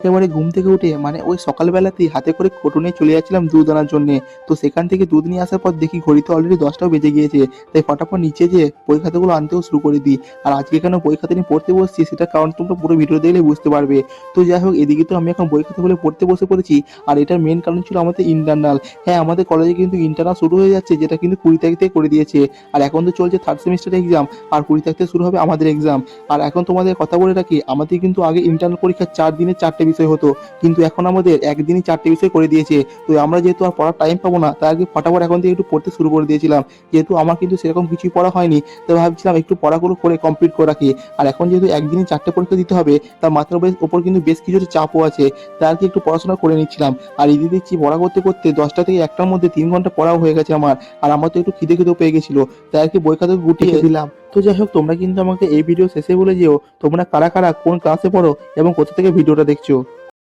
একেবারে ঘুম থেকে উঠে মানে ওই সকালবেলাতেই হাতে করে কোটো নিয়ে চলে যাচ্ছিলাম দুধ আনার জন্যে। তো সেখান থেকে দুধ নিয়ে আসার পর দেখি ঘড়িতে অলরেডি 10টাও বেজে গিয়েছে। তাই ফটাফট নিচে যেয়ে বই খাতাগুলো আনতেও শুরু করে দিই। আর আজকে কেন বই খাতা নিয়ে পড়তে বসছি সেটার কারণ তোমরা পুরো ভিডিও দেখলেই বুঝতে পারবে। তো যাই হোক, এদিকে তো আমি এখন বই খাতাগুলো পড়তে বসে পড়েছি। আর এটার মেইন কারণ ছিল আমাদের ইন্টারনাল। হ্যাঁ, আমাদের কলেজে কিন্তু ইন্টারনাল শুরু হয়ে যাচ্ছে, যেটা কিন্তু 20 তারিখ থেকে করে দিয়েছে। আর এখন তো চলছে থার্ড সেমিস্টার এক্সাম। আর 20 তারিখ থেকে শুরু হবে আমাদের এক্সাম। আর এখন তোমাদের কথা বলে রাখি, আমাদের কিন্তু আগে ইন্টারনাল পরীক্ষা 4 দিনে 4টে বিষয় হতো। কিন্তু এখন আমাদের একদিনই 4টে বিষয় করে দিয়েছে। তো আমরা যেহেতু আর পড়ার টাইম পাবো না, তার আগে ফটাফট এখন থেকে একটু পড়তে শুরু করে দিয়েছিলাম। যেহেতু আমার কিন্তু সেরকম কিছুই পড়া হয়নি, তো ভাবছিলাম একটু পড়াগুলো করে কমপ্লিট করে রাখি। আর এখন যেহেতু একদিনই 4টে পরীক্ষা দিতে হবে, তার মাথার ওপর কিন্তু বেশ কিছু চাপও আছে। তাই আর কি একটু পড়াশোনা করে নিচ্ছিলাম। আর এদিকে দেখছি পড়া করতে করতে 10টা থেকে 1টার মধ্যে 3 ঘন্টা পড়াও হয়ে গেছে আমার। আর আমার তো একটু খিদেও পেয়ে গেছিল। তাই আর কি বই খাতা গুটিয়ে দিলাম। তো যাই হোক, তোমরা কিন্তু আমাকে এই ভিডিও শেষে বলে যেও তোমরা কারা কারা কোন ক্লাসে পড়ো এবং কোথা থেকে ভিডিওটা দেখছো।